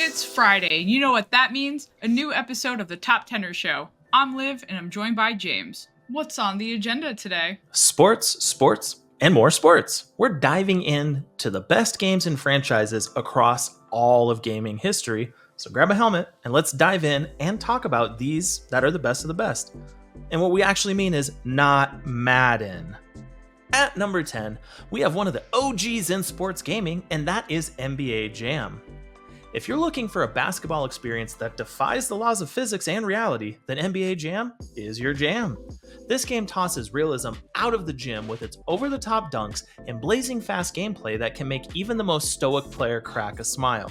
It's Friday, and you know what that means? A new episode of the Top Tenner Show. I'm Liv, and I'm joined by James. What's on the agenda today? Sports, and more sports. We're diving into the best games and franchises across all of gaming history. So grab a helmet and let's dive in and talk about these that are the best of the best. And what we actually mean is not Madden. At number 10, we have one of the OGs in sports gaming, and that is NBA Jam. If you're looking for a basketball experience that defies the laws of physics and reality, then NBA Jam is your jam. This game tosses realism out of the gym with its over-the-top dunks and blazing fast gameplay that can make even the most stoic player crack a smile.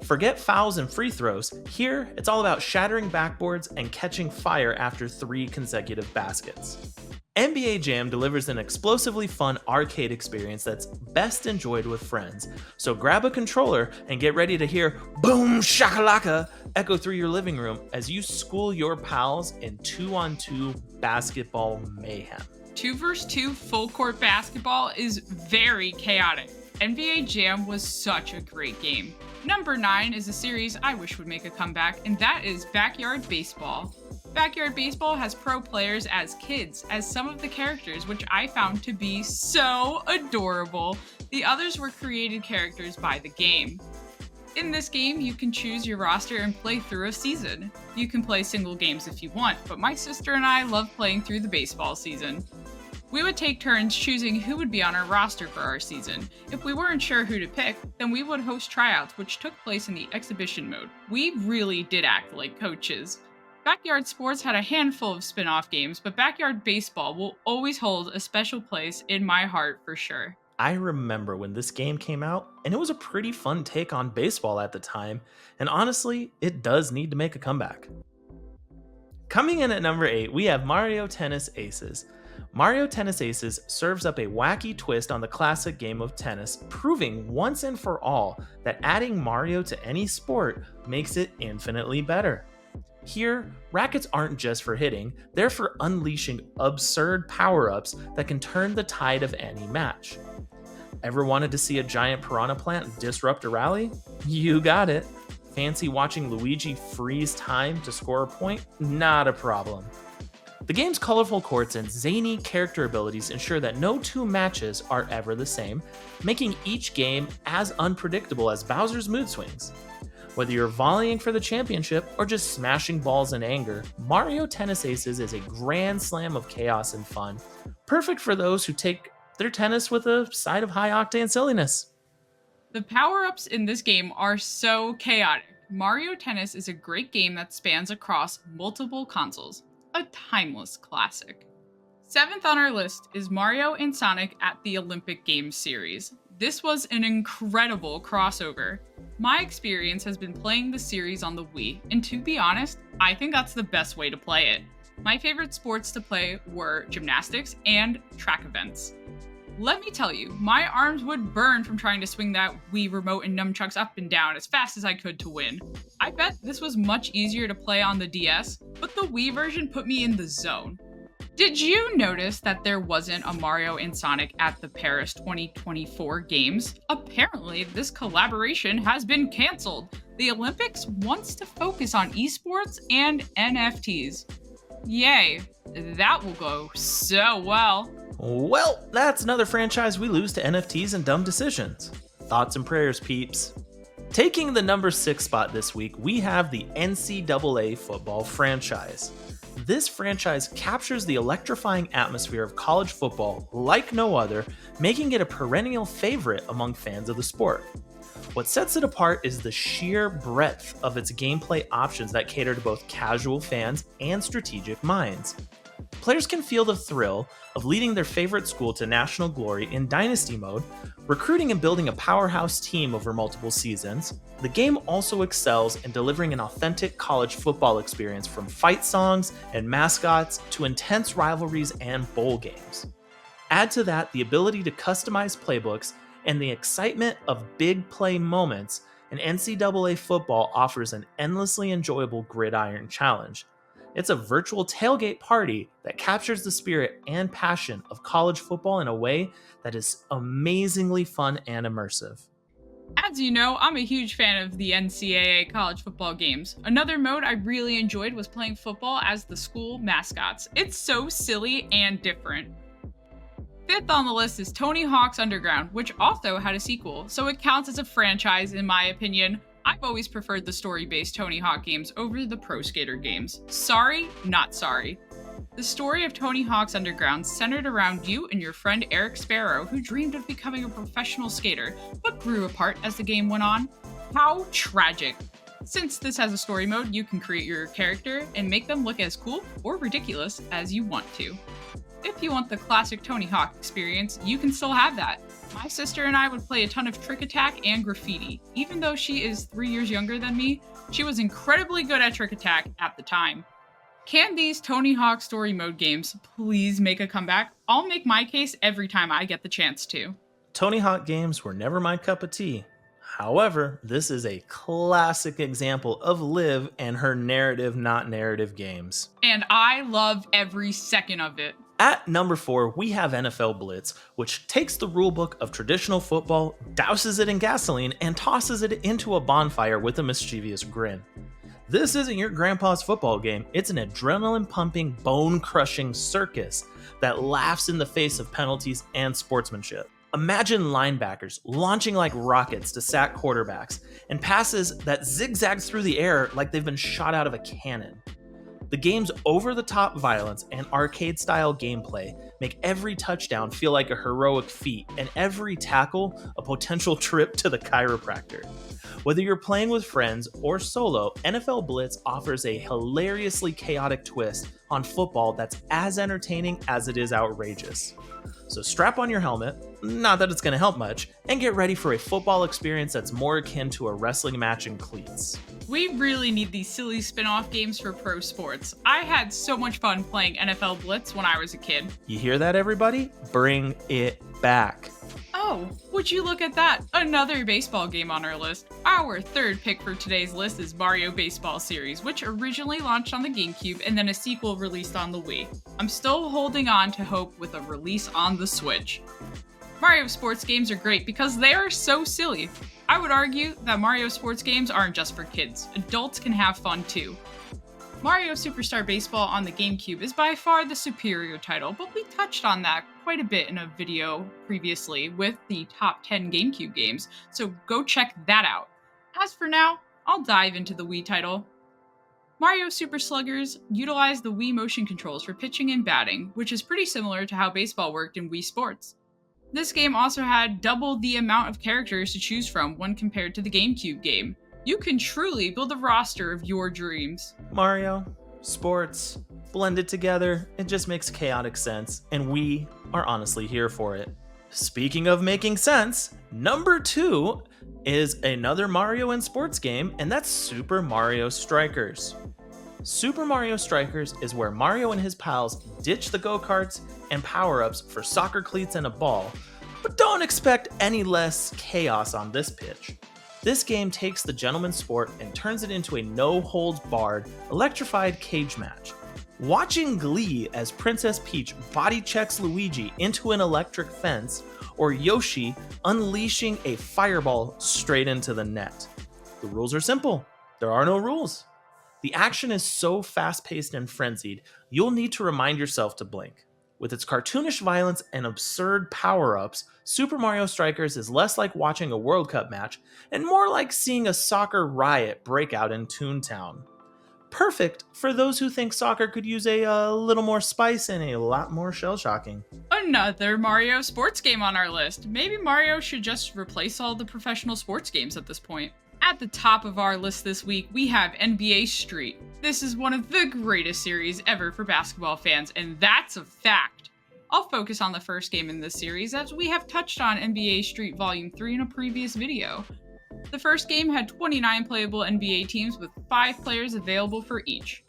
Forget fouls and free throws. Here, it's all about shattering backboards and catching fire after 3 consecutive baskets. NBA Jam delivers an explosively fun arcade experience that's best enjoyed with friends. So grab a controller and get ready to hear boom shakalaka echo through your living room as you school your pals in 2-on-2 basketball mayhem. 2v2 full court basketball is very chaotic. NBA Jam was such a great game. Number 9 is a series I wish would make a comeback, and that is Backyard Baseball. Backyard Baseball has pro players as kids as some of the characters, which I found to be so adorable. The others were created characters by the game. In this game, you can choose your roster and play through a season. You can play single games if you want, but my sister and I love playing through the baseball season. We would take turns choosing who would be on our roster for our season. If we weren't sure who to pick, then we would host tryouts, which took place in the exhibition mode. We really did act like coaches. Backyard Sports had a handful of spin-off games, but Backyard Baseball will always hold a special place in my heart for sure. I remember when this game came out, and it was a pretty fun take on baseball at the time, and honestly, it does need to make a comeback. Coming in at number 8, we have Mario Tennis Aces. Mario Tennis Aces serves up a wacky twist on the classic game of tennis, proving once and for all that adding Mario to any sport makes it infinitely better. Here, rackets aren't just for hitting, they're for unleashing absurd power-ups that can turn the tide of any match. Ever wanted to see a giant piranha plant disrupt a rally? You got it. Fancy watching Luigi freeze time to score a point? Not a problem. The game's colorful courts and zany character abilities ensure that no 2 matches are ever the same, making each game as unpredictable as Bowser's mood swings. Whether you're volleying for the championship or just smashing balls in anger, Mario Tennis Aces is a grand slam of chaos and fun, perfect for those who take their tennis with a side of high-octane silliness. The power-ups in this game are so chaotic. Mario Tennis is a great game that spans across multiple consoles, a timeless classic. 7th on our list is Mario and Sonic at the Olympic Games series. This was an incredible crossover. My experience has been playing the series on the Wii, and to be honest, I think that's the best way to play it. My favorite sports to play were gymnastics and track events. Let me tell you, my arms would burn from trying to swing that Wii remote and nunchucks up and down as fast as I could to win. I bet this was much easier to play on the DS, but the Wii version put me in the zone. Did you notice that there wasn't a Mario and Sonic at the Paris 2024 Games? Apparently, this collaboration has been canceled. The Olympics wants to focus on esports and NFTs. Yay, that will go so well. Well, that's another franchise we lose to NFTs and dumb decisions. Thoughts and prayers, peeps. Taking the number 6 spot this week, we have the NCAA Football franchise. This franchise captures the electrifying atmosphere of college football like no other, making it a perennial favorite among fans of the sport. What sets it apart is the sheer breadth of its gameplay options that cater to both casual fans and strategic minds. Players can feel the thrill of leading their favorite school to national glory in Dynasty mode, recruiting and building a powerhouse team over multiple seasons. The game also excels in delivering an authentic college football experience from fight songs and mascots to intense rivalries and bowl games. Add to that the ability to customize playbooks and the excitement of big play moments, and NCAA Football offers an endlessly enjoyable gridiron challenge. It's a virtual tailgate party that captures the spirit and passion of college football in a way that is amazingly fun and immersive. As you know, I'm a huge fan of the NCAA college football games. Another mode I really enjoyed was playing football as the school mascots. It's so silly and different. Fifth on the list is Tony Hawk's Underground, which also had a sequel, so it counts as a franchise in my opinion. I've always preferred the story-based Tony Hawk games over the Pro Skater games. Sorry, not sorry. The story of Tony Hawk's Underground centered around you and your friend Eric Sparrow, who dreamed of becoming a professional skater, but grew apart as the game went on. How tragic. Since this has a story mode, you can create your character and make them look as cool or ridiculous as you want to. If you want the classic Tony Hawk experience, you can still have that. My sister and I would play a ton of Trick Attack and Graffiti. Even though she is 3 years younger than me, she was incredibly good at Trick Attack at the time. Can these Tony Hawk story mode games please make a comeback? I'll make my case every time I get the chance to. Tony Hawk games were never my cup of tea. However, this is a classic example of Liv and her narrative, not narrative games. And I love every second of it. At number 4, we have NFL Blitz, which takes the rulebook of traditional football, douses it in gasoline, and tosses it into a bonfire with a mischievous grin. This isn't your grandpa's football game, it's an adrenaline-pumping, bone-crushing circus that laughs in the face of penalties and sportsmanship. Imagine linebackers launching like rockets to sack quarterbacks, and passes that zigzag through the air like they've been shot out of a cannon. The game's over-the-top violence and arcade-style gameplay make every touchdown feel like a heroic feat, and every tackle a potential trip to the chiropractor. Whether you're playing with friends or solo, NFL Blitz offers a hilariously chaotic twist on football that's as entertaining as it is outrageous. So strap on your helmet, not that it's going to help much, and get ready for a football experience that's more akin to a wrestling match in cleats. We really need these silly spin-off games for pro sports. I had so much fun playing NFL Blitz when I was a kid. You hear that, everybody? Bring it back. Oh, would you look at that? Another baseball game on our list. Our third pick for today's list is Mario Baseball Series, which originally launched on the GameCube and then a sequel released on the Wii. I'm still holding on to hope with a release on the Switch. Mario sports games are great because they are so silly. I would argue that Mario sports games aren't just for kids. Adults can have fun too. Mario Superstar Baseball on the GameCube is by far the superior title, but we touched on that quite a bit in a video previously with the top 10 GameCube games, so go check that out. As for now, I'll dive into the Wii title. Mario Super Sluggers utilized the Wii motion controls for pitching and batting, which is pretty similar to how baseball worked in Wii Sports. This game also had double the amount of characters to choose from when compared to the GameCube game. You can truly build a roster of your dreams. Mario, sports, blended together, it just makes chaotic sense, and we are honestly here for it. Speaking of making sense, number 2 is another Mario and sports game, and that's Super Mario Strikers. Super Mario Strikers is where Mario and his pals ditch the go-karts and power-ups for soccer cleats and a ball, but don't expect any less chaos on this pitch. This game takes the gentleman's sport and turns it into a no-holds-barred, electrified cage match. Watching Glee as Princess Peach body checks Luigi into an electric fence, or Yoshi unleashing a fireball straight into the net. The rules are simple. There are no rules. The action is so fast-paced and frenzied, you'll need to remind yourself to blink. With its cartoonish violence and absurd power-ups, Super Mario Strikers is less like watching a World Cup match and more like seeing a soccer riot break out in Toontown. Perfect for those who think soccer could use a little more spice and a lot more shell-shocking. Another Mario sports game on our list. Maybe Mario should just replace all the professional sports games at this point. At the top of our list this week, we have NBA Street. This is one of the greatest series ever for basketball fans, and that's a fact. I'll focus on the first game in this series, as we have touched on NBA Street Volume 3 in a previous video. The first game had 29 playable NBA teams with 5 players available for each.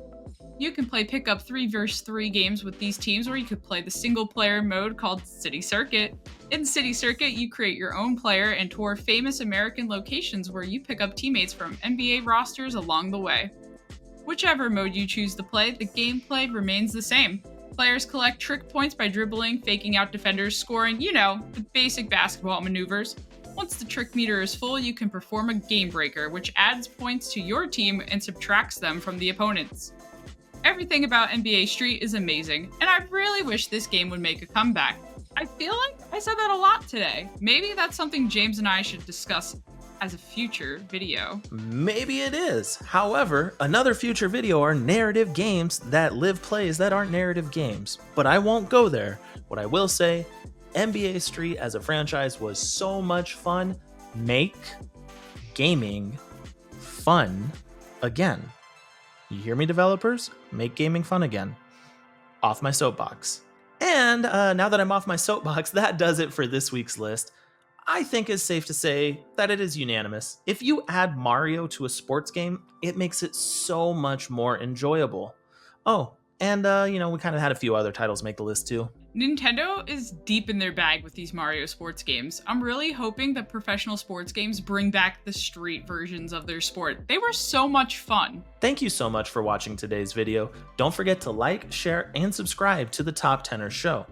You can play pick-up 3 vs 3 games with these teams, or you could play the single-player mode called City Circuit. In City Circuit, you create your own player and tour famous American locations where you pick up teammates from NBA rosters along the way. Whichever mode you choose to play, the gameplay remains the same. Players collect trick points by dribbling, faking out defenders, scoring, the basic basketball maneuvers. Once the trick meter is full, you can perform a game breaker, which adds points to your team and subtracts them from the opponent's. Everything about NBA Street is amazing, and I really wish this game would make a comeback. I feel like I said that a lot today. Maybe that's something James and I should discuss as a future video. Maybe it is. However, another future video are narrative games that Liv plays that aren't narrative games. But I won't go there. What I will say, NBA Street as a franchise was so much fun. Make gaming fun again. You hear me, developers? Make gaming fun again. Off my soapbox. And now that I'm off my soapbox, that does it for this week's list. I think it's safe to say that it is unanimous. If you add Mario to a sports game, it makes it so much more enjoyable. Oh, and we kind of had a few other titles make the list too. Nintendo is deep in their bag with these Mario sports games. I'm really hoping that professional sports games bring back the street versions of their sport. They were so much fun. Thank you so much for watching today's video. Don't forget to like, share, and subscribe to the Top Tenor Show.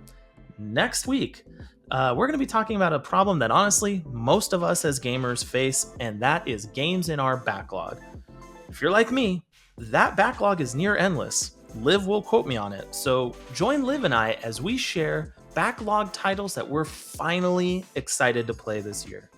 Next week, we're going to be talking about a problem that honestly most of us as gamers face, and that is games in our backlog. If you're like me, that backlog is near endless. Liv will quote me on it, so join Liv and I as we share backlog titles that we're finally excited to play this year.